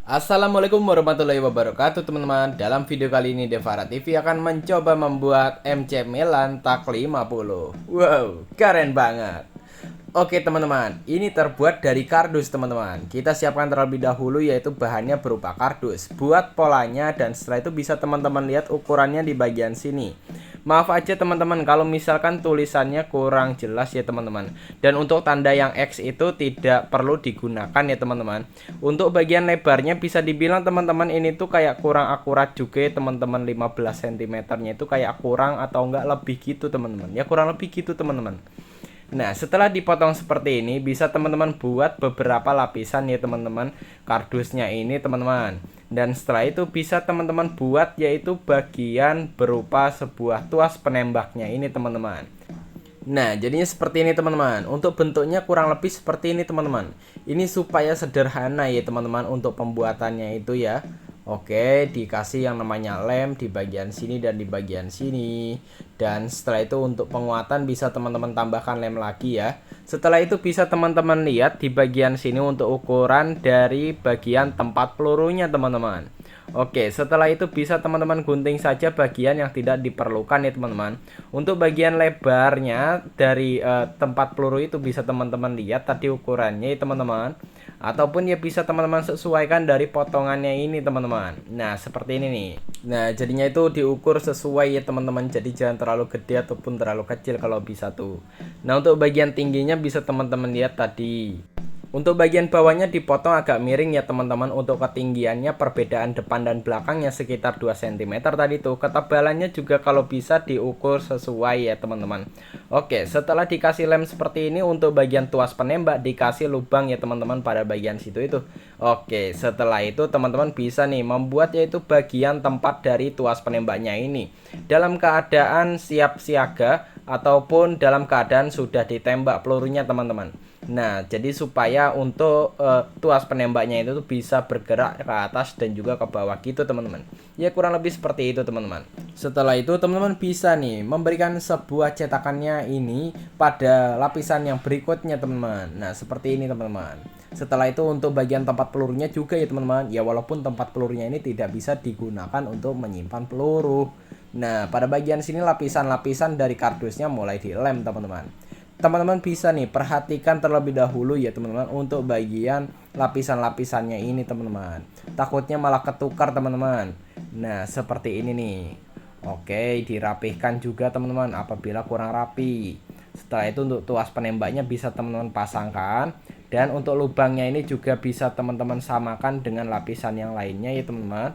Assalamualaikum warahmatullahi wabarakatuh teman-teman. Dalam video kali ini Devara TV akan mencoba membuat MC Milan Tak 50. Wow, keren banget. Oke teman-teman, ini terbuat dari kardus teman-teman. Kita siapkan terlebih dahulu yaitu bahannya berupa kardus. Buat polanya dan setelah itu bisa teman-teman lihat ukurannya di bagian sini. Maaf aja teman-teman kalau misalkan tulisannya kurang jelas ya teman-teman. Dan untuk tanda yang X itu tidak perlu digunakan ya teman-teman. Untuk bagian lebarnya bisa dibilang teman-teman ini tuh kayak kurang akurat juga ya teman-teman. 15 cm nya itu kayak kurang atau enggak lebih gitu teman-teman. Ya kurang lebih gitu teman-teman. Nah, setelah dipotong seperti ini, bisa teman-teman buat beberapa lapisan ya teman-teman kardusnya ini teman-teman. Dan setelah itu bisa teman-teman buat yaitu bagian berupa sebuah tuas penembaknya ini teman-teman. Nah, jadinya seperti ini teman-teman. Untuk bentuknya kurang lebih seperti ini teman-teman. Ini supaya sederhana ya teman-teman untuk pembuatannya itu ya. Oke, dikasih yang namanya lem di bagian sini dan di bagian sini. Dan setelah itu untuk penguatan bisa teman-teman tambahkan lem lagi ya. Setelah itu bisa teman-teman lihat di bagian sini untuk ukuran dari bagian tempat pelurunya teman-teman. Oke, setelah itu bisa teman-teman gunting saja bagian yang tidak diperlukan ya teman-teman. Untuk bagian lebarnya dari tempat peluru itu bisa teman-teman lihat tadi ukurannya ya teman-teman. Ataupun ya bisa teman-teman sesuaikan dari potongannya ini teman-teman. Nah seperti ini nih. Nah jadinya itu diukur sesuai ya teman-teman. Jadi jangan terlalu gede ataupun terlalu kecil kalau bisa tuh. Nah untuk bagian tingginya bisa teman-teman lihat tadi. Untuk bagian bawahnya dipotong agak miring ya teman-teman. Untuk ketinggiannya perbedaan depan dan belakangnya sekitar 2 cm tadi tuh. Ketebalannya juga kalau bisa diukur sesuai ya teman-teman. Oke, setelah dikasih lem seperti ini untuk bagian tuas penembak dikasih lubang ya teman-teman pada bagian situ itu. Oke, setelah itu teman-teman bisa nih membuat yaitu bagian tempat dari tuas penembaknya ini. Dalam keadaan siap siaga ataupun dalam keadaan sudah ditembak pelurunya teman-teman. Nah, jadi supaya untuk tuas penembaknya itu tuh bisa bergerak ke atas dan juga ke bawah gitu teman-teman. Ya kurang lebih seperti itu teman-teman. Setelah itu teman-teman bisa nih memberikan sebuah cetakannya ini pada lapisan yang berikutnya teman-teman. Nah, seperti ini teman-teman. Setelah itu untuk bagian tempat pelurunya juga ya teman-teman. Ya walaupun tempat pelurunya ini tidak bisa digunakan untuk menyimpan peluru. Nah, pada bagian sini lapisan-lapisan dari kardusnya mulai dilem teman-teman. Teman-teman bisa nih perhatikan terlebih dahulu ya teman-teman untuk bagian lapisan-lapisannya ini teman-teman. Takutnya malah ketukar teman-teman. Nah seperti ini nih. Oke, dirapihkan juga teman-teman apabila kurang rapi. Setelah itu untuk tuas penembaknya bisa teman-teman pasangkan. Dan untuk lubangnya ini juga bisa teman-teman samakan dengan lapisan yang lainnya ya teman-teman.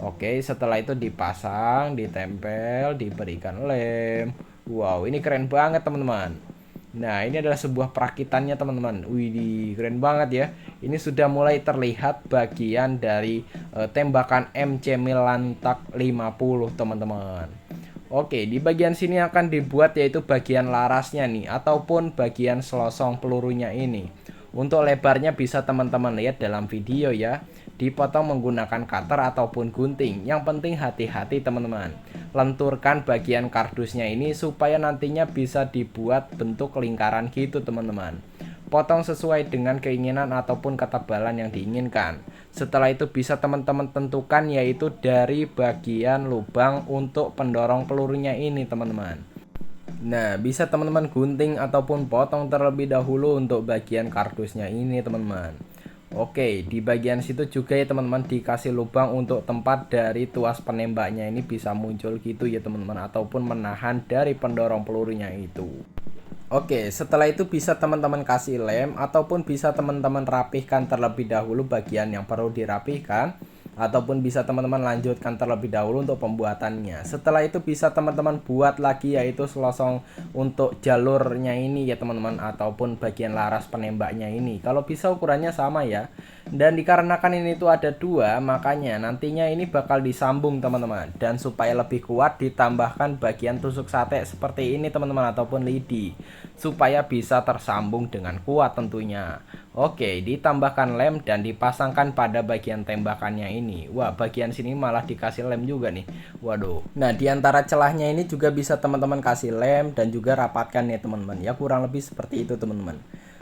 Oke, setelah itu dipasang, ditempel, diberikan lem. Wow, ini keren banget teman-teman. Nah, ini adalah sebuah perakitannya teman-teman. Wih, keren banget ya. Ini sudah mulai terlihat bagian dari tembakan MC Milan Tak 50 teman-teman. Oke, di bagian sini akan dibuat yaitu bagian larasnya nih ataupun bagian selosong pelurunya ini. Untuk lebarnya bisa teman-teman lihat dalam video ya. Dipotong menggunakan cutter ataupun gunting. Yang penting hati-hati teman-teman. Lenturkan bagian kardusnya ini supaya nantinya bisa dibuat bentuk lingkaran gitu teman-teman. Potong sesuai dengan keinginan ataupun ketebalan yang diinginkan. Setelah itu bisa teman-teman tentukan yaitu dari bagian lubang untuk pendorong pelurunya ini teman-teman. Nah, bisa teman-teman gunting ataupun potong terlebih dahulu untuk bagian kardusnya ini teman-teman. Oke, di bagian situ juga ya teman-teman dikasih lubang untuk tempat dari tuas penembaknya ini bisa muncul gitu ya teman-teman ataupun menahan dari pendorong pelurunya itu. Oke, setelah itu bisa teman-teman kasih lem ataupun bisa teman-teman rapihkan terlebih dahulu bagian yang perlu dirapihkan ataupun bisa teman-teman lanjutkan terlebih dahulu untuk pembuatannya. Setelah itu bisa teman-teman buat lagi yaitu selosong untuk jalurnya ini ya teman-teman ataupun bagian laras penembaknya ini. Kalau bisa ukurannya sama ya. Dan dikarenakan ini tuh ada dua, makanya nantinya ini bakal disambung teman-teman. Dan supaya lebih kuat ditambahkan bagian tusuk sate seperti ini teman-teman ataupun lidi. Supaya bisa tersambung dengan kuat tentunya. Oke, ditambahkan lem dan dipasangkan pada bagian tembakannya ini. Wah, bagian sini malah dikasih lem juga nih. Waduh. Nah, di antara celahnya ini juga bisa teman-teman kasih lem dan juga rapatkan ya teman-teman. Ya kurang lebih seperti itu teman-teman.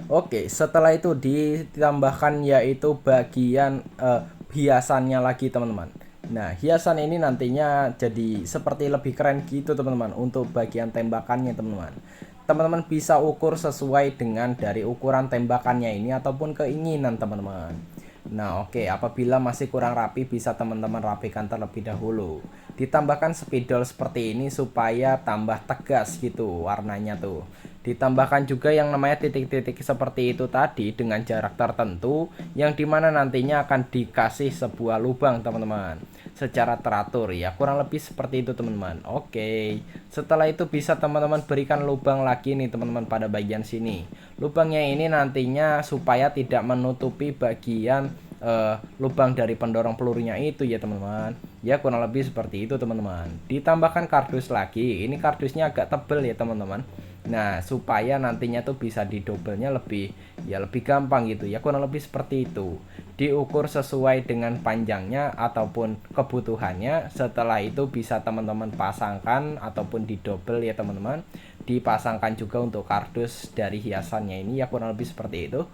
Oke, setelah itu ditambahkan yaitu bagian hiasannya lagi teman-teman. Nah, hiasan ini nantinya jadi seperti lebih keren gitu teman-teman untuk bagian tembakannya teman-teman. Teman-teman bisa ukur sesuai dengan dari ukuran tembakannya ini ataupun keinginan teman-teman. Nah, oke, apabila masih kurang rapi bisa teman-teman rapikan terlebih dahulu. Ditambahkan spidol seperti ini supaya tambah tegas gitu warnanya tuh. Ditambahkan juga yang namanya titik-titik seperti itu tadi dengan jarak tertentu yang dimana nantinya akan dikasih sebuah lubang teman-teman secara teratur ya, kurang lebih seperti itu teman-teman. Oke, setelah itu bisa teman-teman berikan lubang lagi nih teman-teman pada bagian sini. Lubangnya ini nantinya supaya tidak menutupi bagian lubang dari pendorong pelurunya itu ya teman-teman. Ya kurang lebih seperti itu teman-teman. Ditambahkan kardus lagi, ini kardusnya agak tebal ya teman-teman. Nah, supaya nantinya tuh bisa didobelnya lebih gampang gitu ya, kurang lebih seperti itu. Diukur sesuai dengan panjangnya ataupun kebutuhannya. Setelah itu bisa teman-teman pasangkan ataupun didobel ya teman-teman. Dipasangkan juga untuk kardus dari hiasannya ini ya, kurang lebih seperti itu.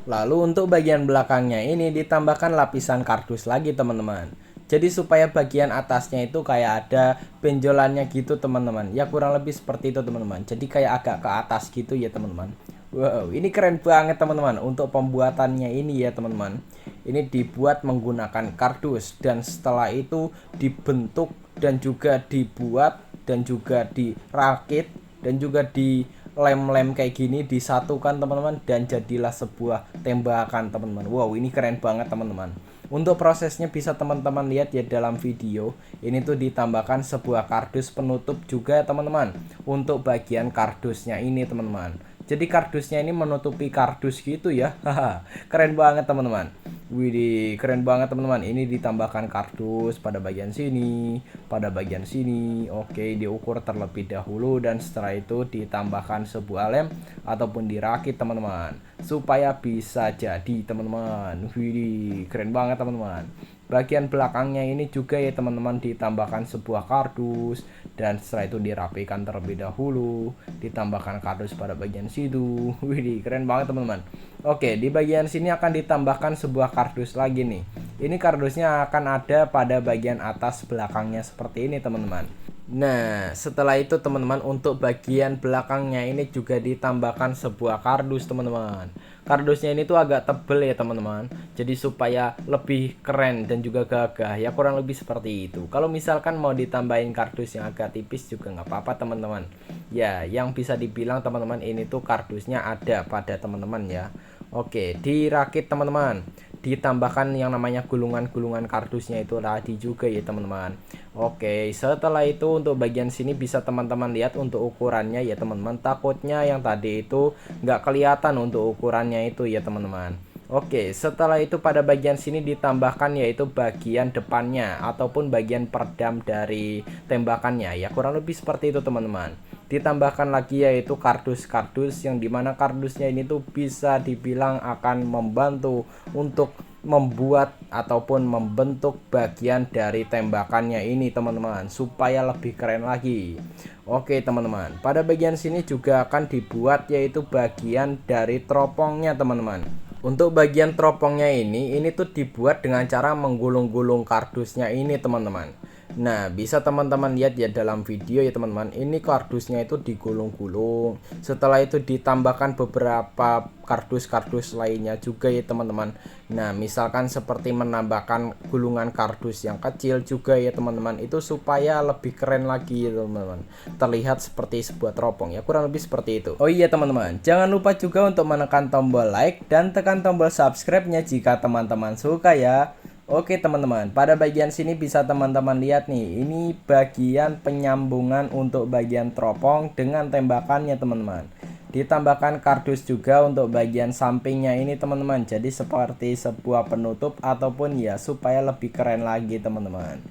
Lalu untuk bagian belakangnya ini ditambahkan lapisan kardus lagi teman-teman. Jadi supaya bagian atasnya itu kayak ada benjolannya gitu teman-teman. Ya kurang lebih seperti itu teman-teman. Jadi kayak agak ke atas gitu ya teman-teman. Wow, ini keren banget teman-teman. Untuk pembuatannya ini ya teman-teman. Ini dibuat menggunakan kardus dan setelah itu dibentuk dan juga dibuat dan juga dirakit dan juga di lem-lem kayak gini disatukan teman-teman dan jadilah sebuah tembakan teman-teman. Wow, ini keren banget teman-teman. Untuk prosesnya bisa teman-teman lihat ya dalam video. Ini tuh ditambahkan sebuah kardus penutup juga teman-teman. Untuk bagian kardusnya ini teman-teman. Jadi kardusnya ini menutupi kardus gitu ya. Haha, keren banget teman-teman. Widih, keren banget teman-teman. Ini ditambahkan kardus pada bagian sini, pada bagian sini. Oke, diukur terlebih dahulu dan setelah itu ditambahkan sebuah lem ataupun dirakit teman-teman, supaya bisa jadi teman-teman. Widih, keren banget teman-teman. Bagian belakangnya ini juga ya teman-teman ditambahkan sebuah kardus dan setelah itu dirapikan terlebih dahulu, ditambahkan kardus pada bagian situ. Widih, keren banget teman-teman. Oke, di bagian sini akan ditambahkan sebuah kardus lagi nih. Ini kardusnya akan ada pada bagian atas belakangnya seperti ini teman-teman. Nah, setelah itu teman-teman untuk bagian belakangnya ini juga ditambahkan sebuah kardus teman-teman. Kardusnya ini tuh agak tebel ya teman-teman. Jadi supaya lebih keren dan juga gagah ya, kurang lebih seperti itu. Kalau misalkan mau ditambahin kardus yang agak tipis juga nggak apa-apa teman-teman. Ya, yang bisa dibilang teman-teman ini tuh kardusnya ada pada teman-teman ya. Oke, dirakit teman-teman. Ditambahkan yang namanya gulungan-gulungan kardusnya itu tadi juga ya teman-teman. Oke, setelah itu untuk bagian sini bisa teman-teman lihat untuk ukurannya ya teman-teman. Takutnya yang tadi itu nggak kelihatan untuk ukurannya itu ya teman-teman. Oke, setelah itu pada bagian sini ditambahkan yaitu bagian depannya ataupun bagian peredam dari tembakannya ya, kurang lebih seperti itu teman-teman. Ditambahkan lagi yaitu kardus-kardus yang dimana kardusnya ini tuh bisa dibilang akan membantu untuk membuat ataupun membentuk bagian dari tembakannya ini teman-teman, supaya lebih keren lagi. Oke teman-teman, pada bagian sini juga akan dibuat yaitu bagian dari teropongnya teman-teman. Untuk bagian teropongnya ini tuh dibuat dengan cara menggulung-gulung kardusnya ini teman-teman. Nah, bisa teman-teman lihat ya dalam video ya teman-teman. Ini kardusnya itu digulung-gulung. Setelah itu ditambahkan beberapa kardus-kardus lainnya juga ya teman-teman. Nah, misalkan seperti menambahkan gulungan kardus yang kecil juga ya teman-teman. Itu supaya lebih keren lagi ya teman-teman. Terlihat seperti sebuah teropong ya, kurang lebih seperti itu. Oh iya teman-teman, jangan lupa juga untuk menekan tombol like dan tekan tombol subscribe-nya jika teman-teman suka ya. Oke teman-teman, pada bagian sini bisa teman-teman lihat nih, ini bagian penyambungan untuk bagian teropong dengan tembakannya teman-teman. Ditambahkan kardus juga untuk bagian sampingnya ini teman-teman, jadi seperti sebuah penutup ataupun ya supaya lebih keren lagi teman-teman.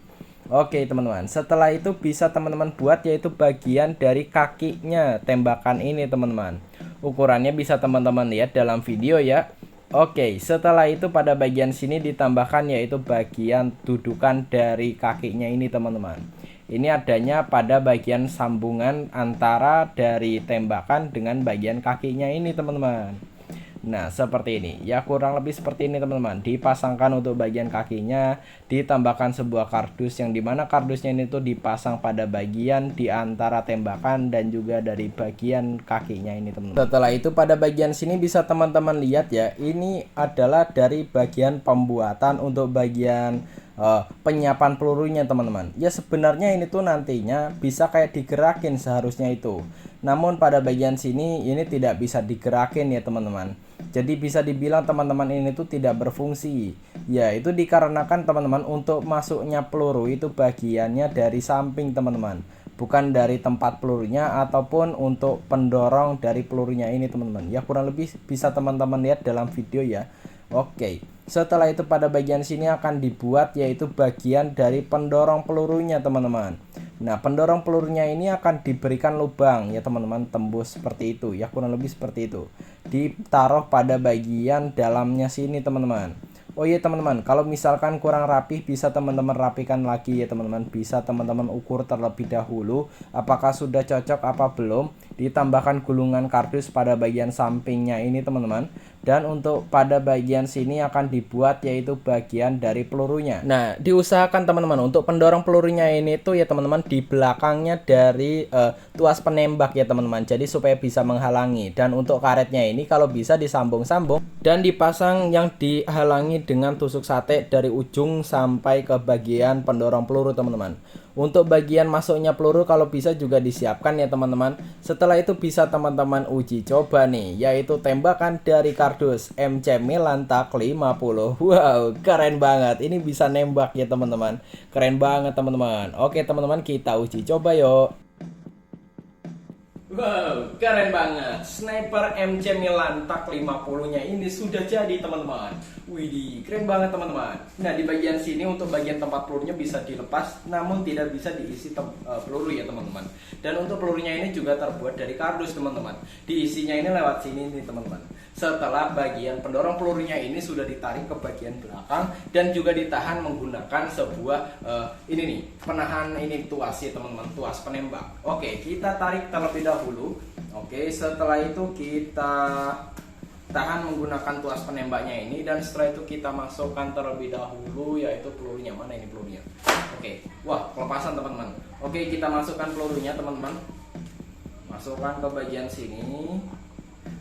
Oke teman-teman, setelah itu bisa teman-teman buat yaitu bagian dari kakinya tembakan ini teman-teman. Ukurannya bisa teman-teman lihat dalam video ya. Oke, setelah itu pada bagian sini ditambahkan yaitu bagian dudukan dari kakinya ini teman-teman. Ini adanya pada bagian sambungan antara dari tembakan dengan bagian kakinya ini teman-teman. Nah, seperti ini. Ya kurang lebih seperti ini teman-teman. Dipasangkan untuk bagian kakinya, ditambahkan sebuah kardus yang dimana kardusnya ini tuh dipasang pada bagian di antara tembakan dan juga dari bagian kakinya ini teman-teman. Setelah itu pada bagian sini bisa teman-teman lihat ya, ini adalah dari bagian pembuatan untuk bagian penyiapan pelurunya teman-teman. Ya sebenarnya ini tuh nantinya bisa kayak digerakin seharusnya itu. Namun pada bagian sini ini tidak bisa digerakin ya teman-teman. Jadi bisa dibilang teman-teman ini tuh tidak berfungsi. Ya itu dikarenakan teman-teman untuk masuknya peluru itu bagiannya dari samping teman-teman, bukan dari tempat pelurunya ataupun untuk pendorong dari pelurunya ini teman-teman. Ya kurang lebih bisa teman-teman lihat dalam video ya. Oke, setelah itu pada bagian sini akan dibuat yaitu bagian dari pendorong pelurunya teman-teman. Nah pendorong pelurunya ini akan diberikan lubang ya teman-teman, tembus seperti itu ya, kurang lebih seperti itu. Ditaruh pada bagian dalamnya sini teman-teman. Oh iya teman-teman, kalau misalkan kurang rapih bisa teman-teman rapikan lagi ya teman-teman. Bisa teman-teman ukur terlebih dahulu apakah sudah cocok apa belum. Ditambahkan gulungan kardus pada bagian sampingnya ini teman-teman. Dan untuk pada bagian sini akan dibuat yaitu bagian dari pelurunya. Nah diusahakan teman-teman untuk pendorong pelurunya ini tuh ya teman-teman di belakangnya dari tuas penembak ya teman-teman. Jadi supaya bisa menghalangi. Dan untuk karetnya ini kalau bisa disambung-sambung dan dipasang yang dihalangi dengan tusuk sate dari ujung sampai ke bagian pendorong peluru teman-teman. Untuk bagian masuknya peluru kalau bisa juga disiapkan ya teman-teman. Setelah itu bisa teman-teman uji coba nih, yaitu tembakan dari kardus MC Milan TAC 50. Wow, keren banget. Ini bisa nembak ya teman-teman. Keren banget teman-teman. Oke teman-teman, kita uji coba yuk. Wow, keren banget. Sniper MC Milan TAC 50-nya ini sudah jadi teman-teman. Widih, keren banget teman-teman. Nah, di bagian sini untuk bagian tempat pelurunya bisa dilepas, namun tidak bisa diisi peluru ya teman-teman. Dan untuk pelurunya ini juga terbuat dari kardus teman-teman. Diisinya ini lewat sini nih teman-teman. Setelah bagian pendorong pelurunya ini sudah ditarik ke bagian belakang dan juga ditahan menggunakan sebuah ini nih, penahan ini tuas ya teman-teman, tuas penembak. Oke, kita tarik terlebih dahulu. Oke, setelah itu kita tahan menggunakan tuas penembaknya ini dan setelah itu kita masukkan terlebih dahulu yaitu pelurunya. Mana ini pelurunya? Oke, wah pelepasan teman-teman. Oke, kita masukkan pelurunya teman-teman. Masukkan ke bagian sini.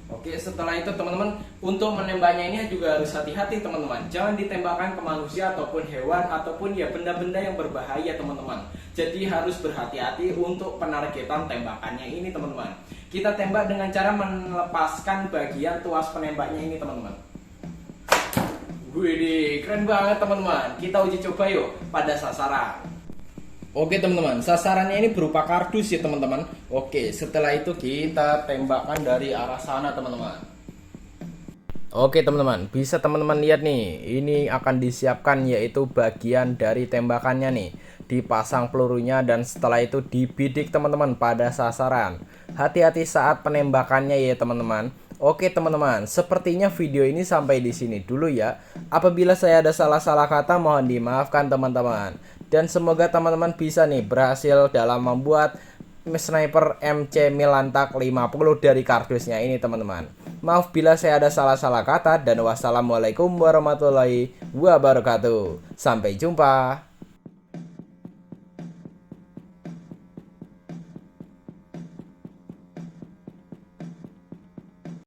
Oke, setelah itu teman-teman untuk menembaknya ini juga harus hati-hati teman-teman. Jangan ditembakkan ke manusia ataupun hewan ataupun ya benda-benda yang berbahaya teman-teman. Jadi harus berhati-hati untuk penargetan tembakannya ini teman-teman. Kita tembak dengan cara melepaskan bagian tuas penembaknya ini teman-teman. Wih, keren banget teman-teman. Kita uji coba yuk pada sasaran. Oke teman-teman, sasarannya ini berupa kardus ya teman-teman. Oke, setelah itu kita tembakkan dari arah sana teman-teman. Oke teman-teman, bisa teman-teman lihat nih, ini akan disiapkan yaitu bagian dari tembakannya nih. Dipasang pelurunya dan setelah itu dibidik teman-teman pada sasaran. Hati-hati saat penembakannya ya teman-teman. Oke teman-teman, sepertinya video ini sampai di sini dulu ya. Apabila saya ada salah-salah kata mohon dimaafkan teman-teman. Dan semoga teman-teman bisa nih berhasil dalam membuat sniper MC Milan TAC 50 dari kardusnya ini teman-teman. Maaf bila saya ada salah-salah kata dan wassalamualaikum warahmatullahi wabarakatuh. Sampai jumpa.